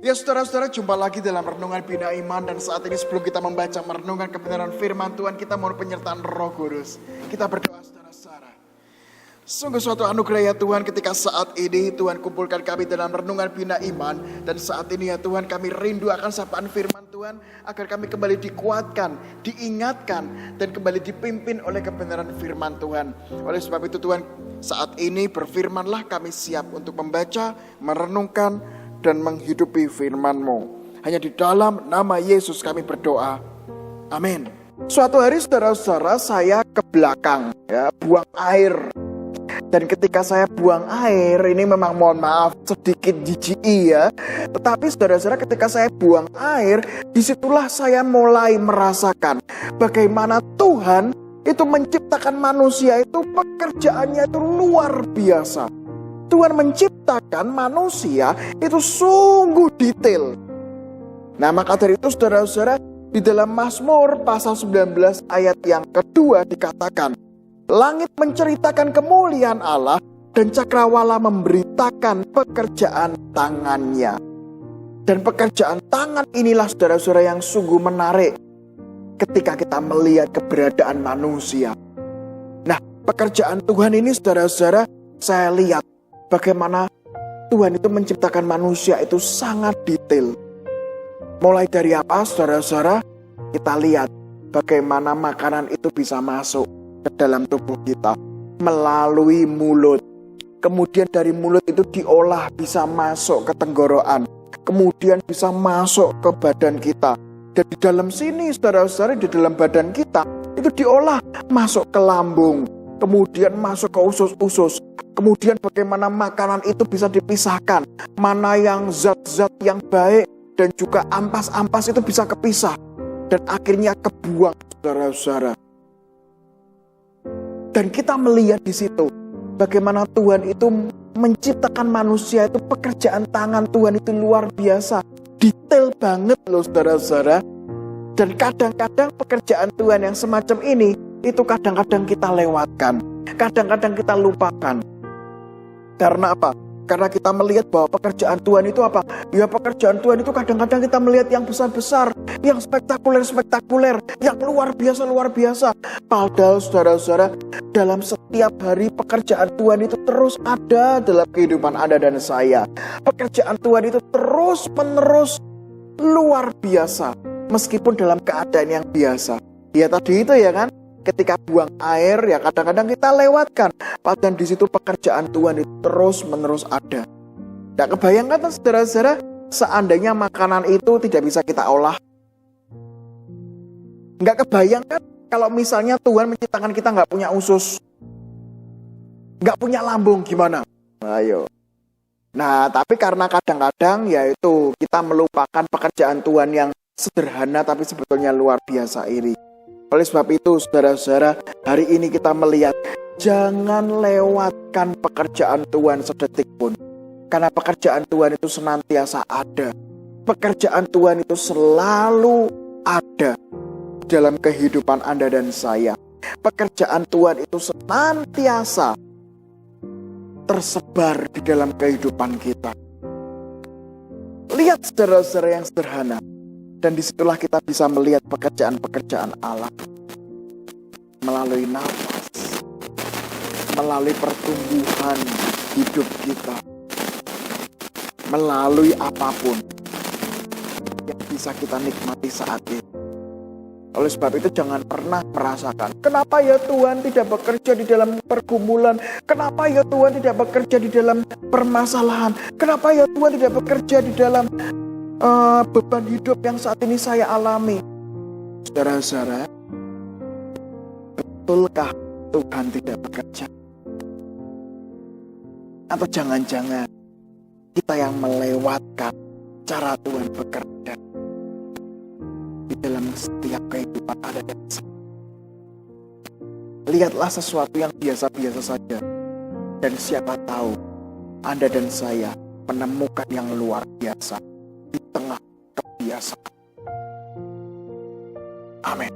Ya saudara-saudara, jumpa lagi dalam Renungan Bina Iman. Dan saat ini sebelum kita membaca merenungkan kebenaran firman Tuhan, kita mohon penyertaan Roh Kudus. Kita berdoa saudara-saudara. Sungguh suatu anugerah ya Tuhan, ketika saat ini Tuhan kumpulkan kami dalam Renungan Bina Iman. Dan saat ini ya Tuhan, kami rindu akan sapaan firman Tuhan, agar kami kembali dikuatkan, diingatkan, dan kembali dipimpin oleh kebenaran firman Tuhan. Oleh sebab itu Tuhan, saat ini berfirmanlah, kami siap untuk membaca, merenungkan, dan menghidupi firman-Mu. Hanya di dalam nama Yesus kami berdoa. Amin. Suatu hari saudara-saudara, saya ke belakang ya, buang air. Dan ketika saya buang air, ini memang mohon maaf sedikit jijik ya. Tetapi saudara-saudara, ketika saya buang air, disitulah saya mulai merasakan bagaimana Tuhan itu menciptakan manusia itu, pekerjaannya itu luar biasa. Tuhan menciptakan manusia itu sungguh detail. Nah, maka dari itu saudara-saudara, di dalam Mazmur pasal 19 ayat yang kedua dikatakan, langit menceritakan kemuliaan Allah dan cakrawala memberitakan pekerjaan tangannya. Dan pekerjaan tangan inilah saudara-saudara yang sungguh menarik ketika kita melihat keberadaan manusia. Nah, pekerjaan Tuhan ini saudara-saudara, saya lihat bagaimana Tuhan itu menciptakan manusia itu sangat detail. Mulai dari apa saudara-saudara? Kita lihat bagaimana makanan itu bisa masuk ke dalam tubuh kita melalui mulut. Kemudian dari mulut itu diolah bisa masuk ke tenggorokan. Kemudian bisa masuk ke badan kita. Dan di dalam sini saudara-saudara, di dalam badan kita itu diolah masuk ke lambung. Kemudian masuk ke usus-usus. Kemudian bagaimana makanan itu bisa dipisahkan. Mana yang zat-zat yang baik dan juga ampas-ampas itu bisa kepisah. Dan akhirnya kebuang saudara-saudara. Dan kita melihat di situ bagaimana Tuhan itu menciptakan manusia itu, pekerjaan tangan Tuhan itu luar biasa. Detail banget loh saudara-saudara. Dan kadang-kadang pekerjaan Tuhan yang semacam ini, itu kadang-kadang kita lewatkan. Kadang-kadang kita lupakan. Karena apa? Karena kita melihat bahwa pekerjaan Tuhan itu apa? Ya, pekerjaan Tuhan itu kadang-kadang kita melihat yang besar-besar, yang spektakuler-spektakuler, yang luar biasa-luar biasa. Padahal saudara-saudara, dalam setiap hari pekerjaan Tuhan itu terus ada dalam kehidupan Anda dan saya. Pekerjaan Tuhan itu terus-menerus luar biasa, meskipun dalam keadaan yang biasa. Ya tadi itu ya kan? Ketika buang air ya kadang-kadang kita lewatkan. Padahal di situ pekerjaan Tuhan itu terus-menerus ada. Nah, kebayangkan saudara-saudara, seandainya makanan itu tidak bisa kita olah. Nggak kebayangkan kalau misalnya Tuhan menciptakan kita nggak punya usus, nggak punya lambung, gimana? Ayo. Nah, tapi karena kadang-kadang yaitu kita melupakan pekerjaan Tuhan yang sederhana tapi sebetulnya luar biasa iri. Oleh sebab itu saudara-saudara, hari ini kita melihat jangan lewatkan pekerjaan Tuhan sedetik pun. Karena pekerjaan Tuhan itu senantiasa ada. Pekerjaan Tuhan itu selalu ada dalam kehidupan Anda dan saya. Pekerjaan Tuhan itu senantiasa tersebar di dalam kehidupan kita. Lihat saudara-saudara yang sederhana. Dan disitulah kita bisa melihat pekerjaan-pekerjaan Allah. Melalui nafas, melalui pertumbuhan hidup kita, melalui apapun yang bisa kita nikmati saat ini. Oleh sebab itu jangan pernah merasakan, kenapa ya Tuhan tidak bekerja di dalam pergumulan? Kenapa ya Tuhan tidak bekerja di dalam permasalahan? Kenapa ya Tuhan tidak bekerja di dalam beban hidup yang saat ini saya alami? Saudara-saudara, betulkah Tuhan tidak bekerja? Atau jangan-jangan kita yang melewatkan cara Tuhan bekerja di dalam setiap kehidupan ada dan saya? Lihatlah sesuatu yang biasa-biasa saja, dan siapa tahu Anda dan saya menemukan yang luar biasa di tengah kebiasaan. Amin.